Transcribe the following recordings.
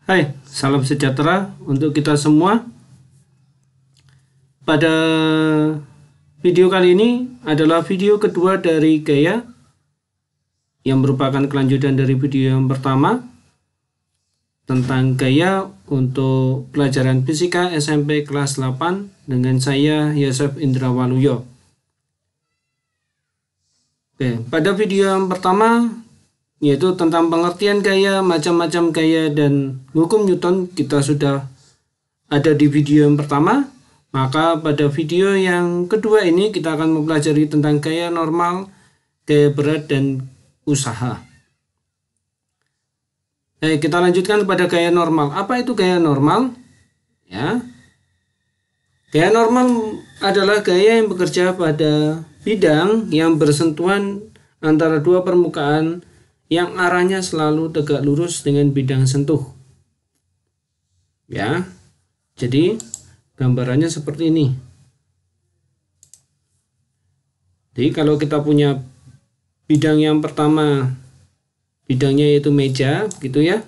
Hai, salam sejahtera untuk kita semua. Pada video kali ini adalah video kedua dari Gaya yang merupakan kelanjutan dari video yang pertama tentang gaya untuk pelajaran fisika SMP kelas 8 dengan saya Yosef Indrawaluyo. Oke, pada video yang pertama yaitu tentang pengertian gaya, macam-macam gaya, dan hukum Newton kita sudah ada di video yang pertama. Maka pada video yang kedua ini kita akan mempelajari tentang gaya normal, gaya berat, dan usaha. Kita lanjutkan pada gaya normal. Apa itu gaya normal? Ya, gaya normal adalah gaya yang bekerja pada bidang yang bersentuhan antara dua permukaan yang arahnya selalu tegak lurus dengan bidang sentuh. Ya, jadi gambarannya seperti ini. Jadi kalau kita punya bidang yang pertama, bidangnya yaitu meja, gitu ya.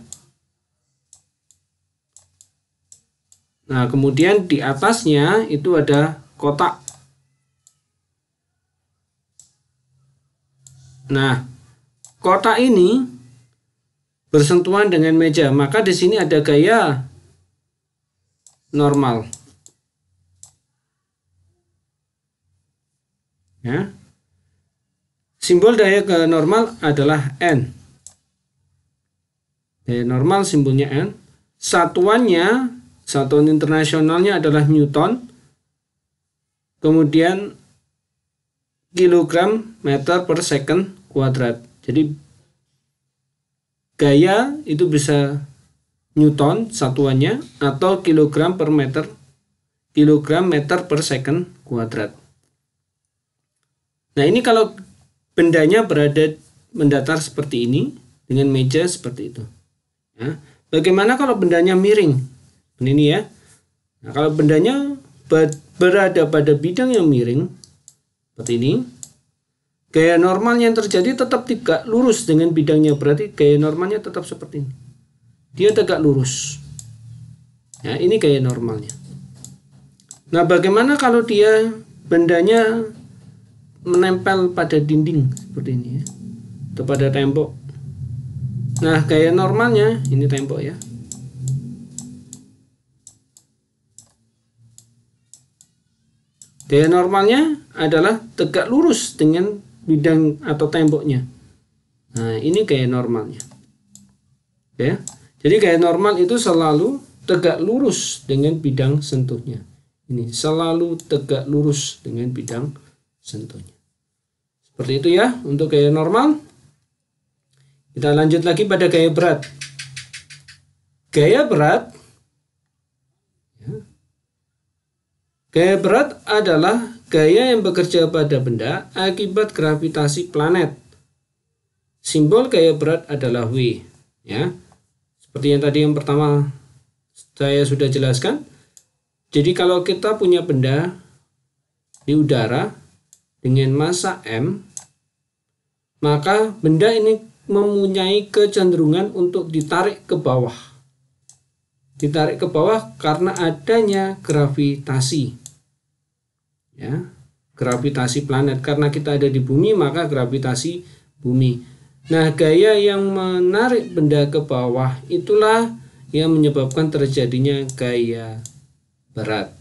Nah, kemudian di atasnya itu ada kotak. Nah, kotak ini bersentuhan dengan meja, maka di sini ada gaya normal. Ya. Simbol gaya normal adalah N. Gaya normal simbolnya N. Satuannya, satuan internasionalnya adalah Newton. Kemudian kilogram meter per second kuadrat. Jadi gaya itu bisa Newton satuannya atau kilogram meter per second kuadrat. Nah, ini kalau bendanya berada mendatar seperti ini dengan meja seperti itu. Ya. Bagaimana kalau bendanya miring? Ini ya. Nah, kalau bendanya berada pada bidang yang miring seperti ini, gaya normalnya yang terjadi tetap tegak lurus dengan bidangnya, berarti gaya normalnya tetap seperti ini. Dia tegak lurus. Ya, ini gaya normalnya. Nah, bagaimana kalau dia bendanya menempel pada dinding seperti ini ya, atau pada tembok? Nah, gaya normalnya ini tembok ya. Gaya normalnya adalah tegak lurus dengan bidang atau temboknya. Nah, ini gaya normalnya. Ya. Jadi gaya normal itu selalu tegak lurus dengan bidang sentuhnya. Ini selalu tegak lurus dengan bidang sentuhnya. Seperti itu ya untuk gaya normal. Kita lanjut lagi pada gaya berat. Gaya berat, ya. Gaya berat adalah gaya yang bekerja pada benda akibat gravitasi planet. Simbol gaya berat adalah W. Ya. Seperti yang tadi yang pertama saya sudah jelaskan. Jadi kalau kita punya benda di udara dengan massa M, maka benda ini mempunyai kecenderungan untuk ditarik ke bawah. Ditarik ke bawah karena adanya gravitasi. Ya, gravitasi planet. Karena kita ada di bumi, maka gravitasi bumi. Nah, gaya yang menarik benda ke bawah itulah yang menyebabkan terjadinya gaya berat.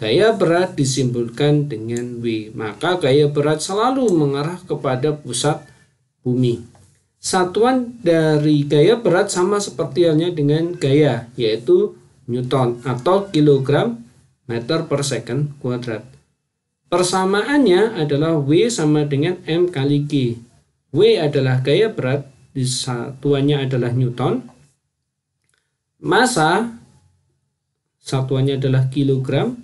Gaya berat disimbolkan dengan W. Maka gaya berat selalu mengarah kepada pusat bumi. Satuan dari gaya berat sama seperti halnya dengan gaya, yaitu Newton atau kilogram meter per second kuadrat. Persamaannya adalah W sama dengan M kali G. W adalah gaya berat, satuannya adalah Newton. Massa, satuannya adalah kilogram.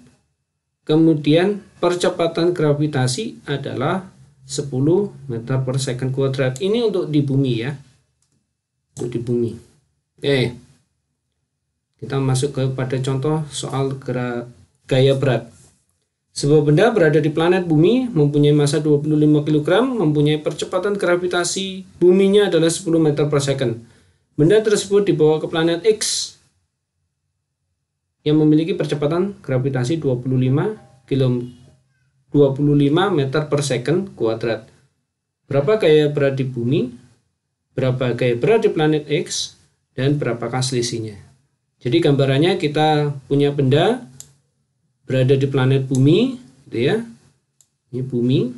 Kemudian percepatan gravitasi adalah 10 meter per second kuadrat. Ini untuk di bumi ya. Untuk di bumi. Oke. Kita masuk kepada contoh soal gaya berat. Sebuah benda berada di planet bumi, mempunyai massa 25 kg, mempunyai percepatan gravitasi buminya adalah 10 meter per second. Benda tersebut dibawa ke planet X yang memiliki percepatan gravitasi 25 meter per second kuadrat. Berapa gaya berat di bumi, berapa gaya berat di planet X, dan berapakah selisihnya. Jadi gambarannya kita punya benda berada di planet bumi, gitu ya. Ini bumi,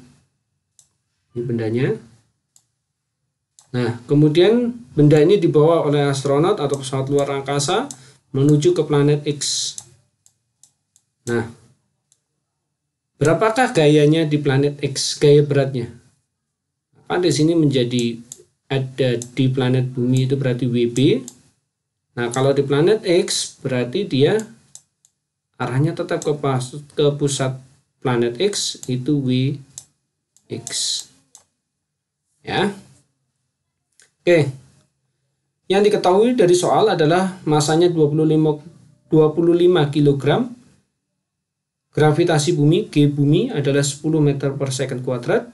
ini bendanya. Nah, kemudian benda ini dibawa oleh astronot atau pesawat luar angkasa menuju ke planet X. Nah, berapakah gayanya di planet X, gaya beratnya? Kan di sini menjadi ada di planet bumi itu berarti WB. Nah, kalau di planet X berarti dia arahnya tetap ke pusat planet X, itu WX. Ya. Oke. Yang diketahui dari soal adalah masanya 25 kg. Gravitasi bumi, G bumi adalah 10 meter per second kuadrat.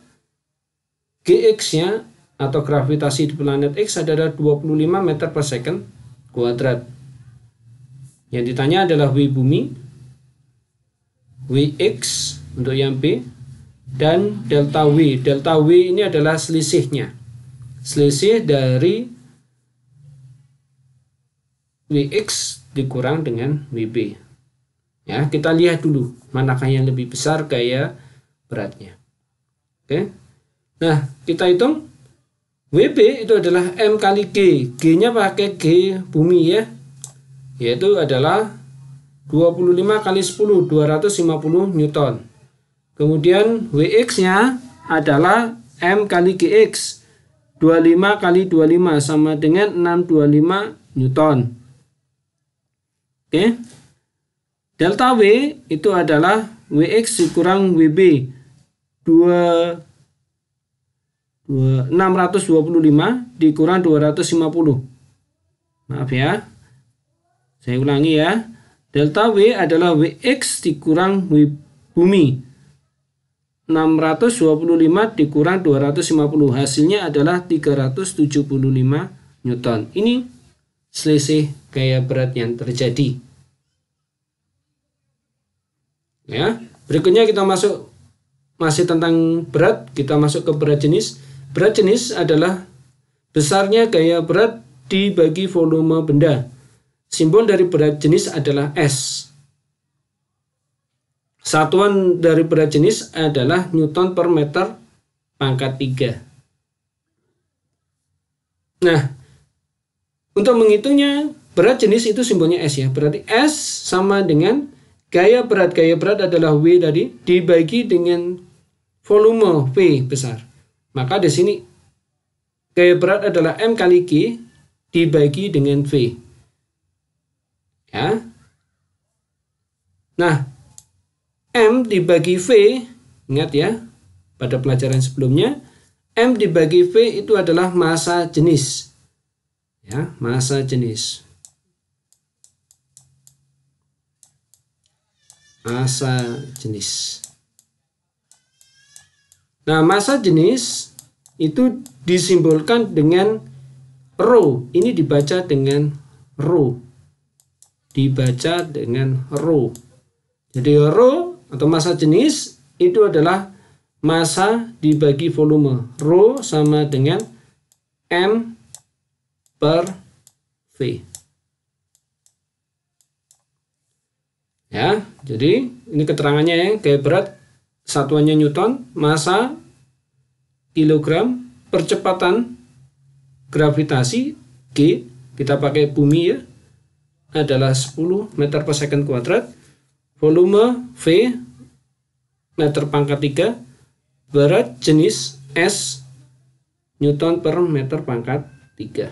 GX-nya atau gravitasi di planet X adalah 25 meter per second kuadrat. Yang ditanya adalah W bumi, WX untuk yang B, dan delta W. Delta W ini adalah selisihnya. Selisih dari WX dikurang dengan WB. Ya, kita lihat dulu manakah yang lebih besar gaya beratnya. Oke. Nah, kita hitung WB itu adalah M kali G. G-nya pakai G bumi ya. Yaitu adalah 25 kali 10, 250 Newton. Kemudian WX-nya adalah M kali GX. 25 kali 25 sama dengan 625 Newton. Oke. Delta W itu adalah WX dikurang WB. 625 dikurang 250. Maaf ya. Saya ulangi ya. Delta W adalah WX dikurang W bumi. 625 dikurang 250. Hasilnya adalah 375 Newton. Ini selisih gaya berat yang terjadi. Ya, berikutnya kita masih tentang berat, kita masuk ke berat jenis. Berat jenis adalah besarnya gaya berat dibagi volume benda. Simbol dari berat jenis adalah S. Satuan dari berat jenis adalah Newton per meter pangkat 3. Nah, untuk menghitungnya berat jenis itu simbolnya S ya. Berarti S sama dengan gaya berat. Gaya berat adalah W tadi dibagi dengan volume V besar. Maka di sini gaya berat adalah M kali G dibagi dengan V. Ya. Nah, M dibagi V, ingat ya, pada pelajaran sebelumnya, M dibagi V itu adalah massa jenis. Ya, massa jenis. Massa jenis. Nah, massa jenis itu disimbolkan dengan rho. Ini dibaca dengan rho. Dibaca dengan rho. Jadi rho atau massa jenis itu adalah massa dibagi volume. Rho sama dengan M per V. Ya, jadi ini keterangannya ya, gaya berat satuannya Newton, massa kilogram, percepatan gravitasi G, kita pakai bumi ya, adalah 10 meter per second kuadrat, volume V meter pangkat 3, berat jenis S Newton per meter pangkat 3.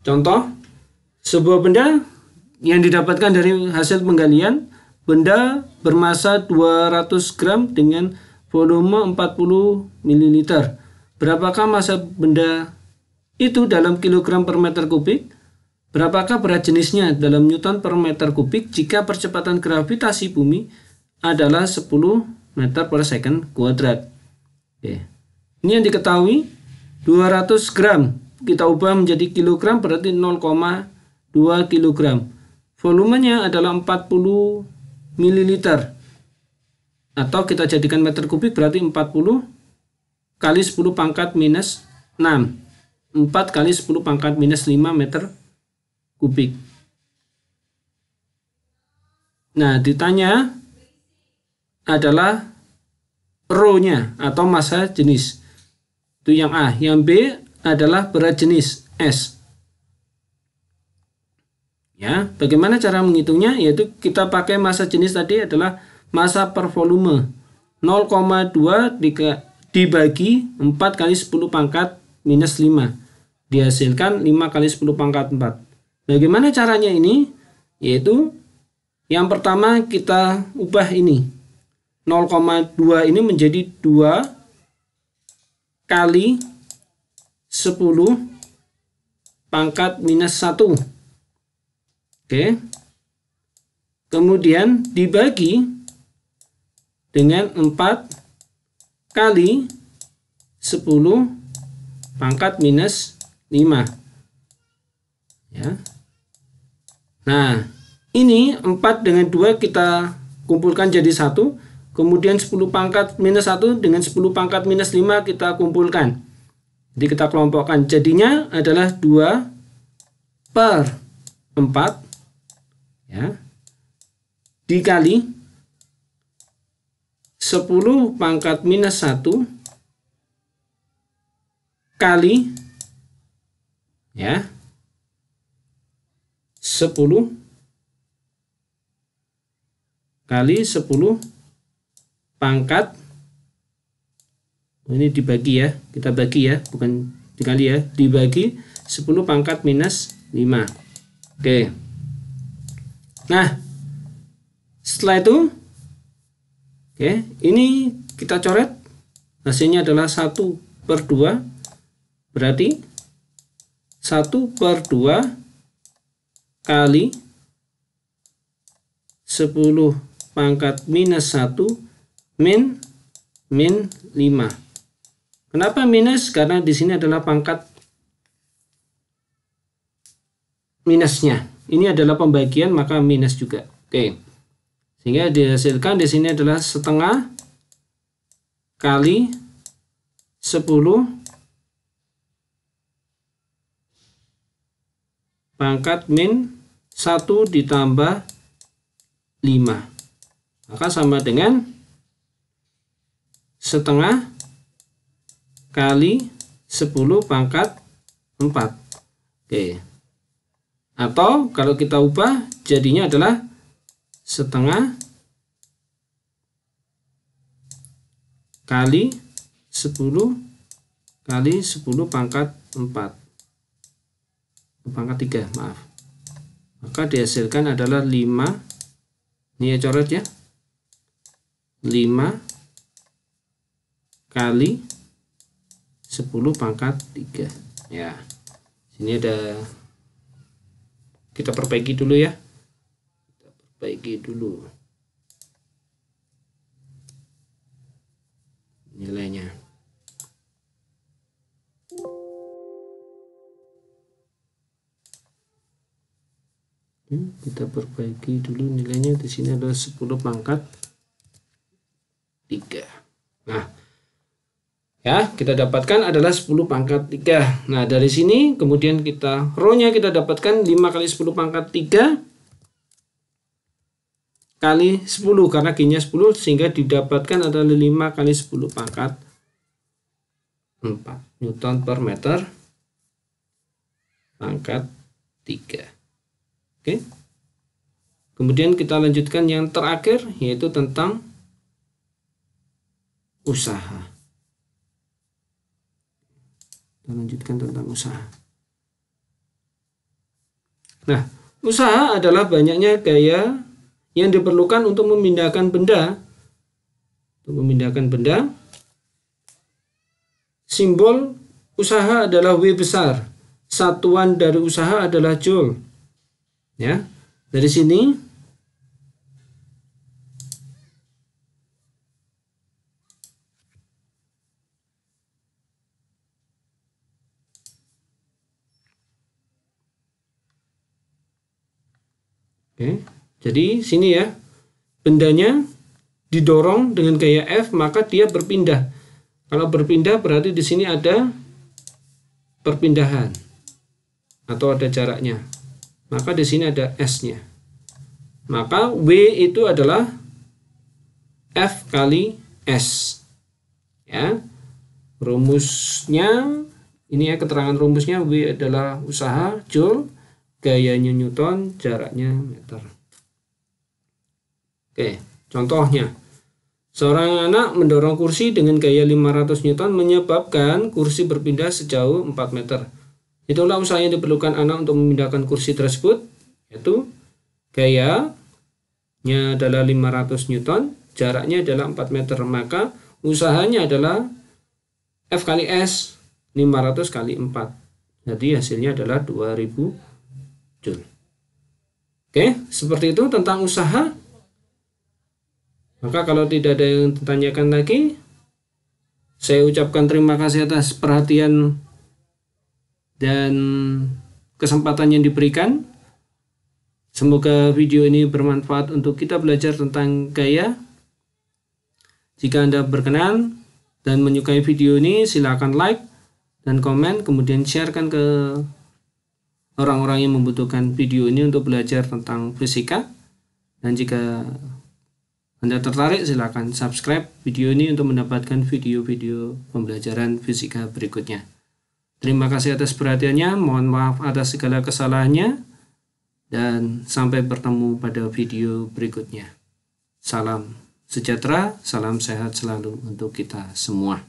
Contoh, sebuah benda yang didapatkan dari hasil penggalian, benda bermassa 200 gram dengan volume 40 ml. Berapakah massa benda itu dalam kilogram per meter kubik? Berapakah berat jenisnya dalam Newton per meter kubik jika percepatan gravitasi bumi adalah 10 meter per second kuadrat? Oke. Ini yang diketahui 200 gram kita ubah menjadi kilogram berarti 0,2 kilogram. Volumenya adalah 40 mililiter. Atau kita jadikan meter kubik berarti 40 kali 10 pangkat minus 6. 4 kali 10 pangkat minus 5 meter kubik. Nah, ditanya adalah rho-nya atau massa jenis. Itu yang A. Yang B adalah berat jenis S. Ya, bagaimana cara menghitungnya? Yaitu kita pakai massa jenis tadi adalah massa per volume. 0,2 dibagi 4 kali 10 pangkat minus 5. Dihasilkan 5 kali 10 pangkat 4. Bagaimana caranya ini? Yaitu yang pertama kita ubah ini. 0,2 ini menjadi 2 kali 10 pangkat minus 1. Oke. Kemudian dibagi dengan 4 kali 10 pangkat minus 5. Ya. Nah, ini 4 dengan 2 kita kumpulkan jadi 1. Kemudian 10 pangkat minus 1 dengan 10 pangkat minus 5 kita kumpulkan. Jadi kita kelompokkan. Jadinya adalah 2 per 4. Ya, dikali 10 pangkat minus 1 kali ya 10 kali 10 pangkat, ini dibagi ya, kita bagi ya, bukan dikali ya, dibagi 10 pangkat minus 5. Oke. Nah, setelah itu, oke, ini kita coret, hasilnya adalah 1 per 2, berarti 1 per 2 kali 10 pangkat minus 1 min 5. Kenapa minus? Karena di sini adalah pangkat minusnya. Ini adalah pembagian, maka minus juga. Oke. Sehingga dihasilkan di sini adalah setengah kali 10 pangkat min 1 ditambah 5. Maka sama dengan setengah kali 10 pangkat 4. Oke. Atau kalau kita ubah jadinya adalah setengah kali 10 kali 10 pangkat 4. Pangkat 3, maaf. Maka dihasilkan adalah 5. Ini ya coret ya. 5 kali 10 pangkat 3. Ya. Sini ada, kita perbaiki dulu ya. Kita perbaiki dulu nilainya. Kita perbaiki dulu nilainya. Di sini adalah 10 pangkat 3. Nah, ya, kita dapatkan adalah 10 pangkat 3. Nah, dari sini kemudian kita rho-nya kita dapatkan 5 kali 10 pangkat 3 kali 10 karena G-nya 10 sehingga didapatkan adalah 5 kali 10 pangkat 4 Newton per meter pangkat 3. Oke. Kemudian kita lanjutkan yang terakhir yaitu tentang usaha. Kita lanjutkan tentang usaha. Nah, usaha adalah banyaknya gaya yang diperlukan untuk memindahkan benda. Untuk memindahkan benda, simbol usaha adalah W besar. Satuan dari usaha adalah joule. Ya, dari sini Oke. Jadi sini ya, bendanya didorong dengan gaya F, maka dia berpindah. Kalau berpindah berarti di sini ada perpindahan atau ada jaraknya. Maka di sini ada S-nya. Maka W itu adalah F kali S. Ya. Rumusnya ini ya, keterangan rumusnya W adalah usaha Joule, gayanya Newton, jaraknya meter. Oke, contohnya. Seorang anak mendorong kursi dengan gaya 500 Newton menyebabkan kursi berpindah sejauh 4 meter. Itulah usaha yang diperlukan anak untuk memindahkan kursi tersebut, yaitu gayanya adalah 500 Newton, jaraknya adalah 4 meter. Maka usahanya adalah F kali S, 500 kali 4. Jadi hasilnya adalah 2000 Joule. Oke, seperti itu tentang usaha. Maka kalau tidak ada yang ditanyakan lagi, saya ucapkan terima kasih atas perhatian dan kesempatan yang diberikan. Semoga video ini bermanfaat untuk kita belajar tentang gaya. Jika Anda berkenan dan menyukai video ini, silakan like dan komen, kemudian sharekan ke orang-orang yang membutuhkan video ini untuk belajar tentang fisika. Dan jika Anda tertarik, silakan subscribe video ini untuk mendapatkan video-video pembelajaran fisika berikutnya. Terima kasih atas perhatiannya, mohon maaf atas segala kesalahannya, dan sampai bertemu pada video berikutnya. Salam sejahtera, salam sehat selalu untuk kita semua.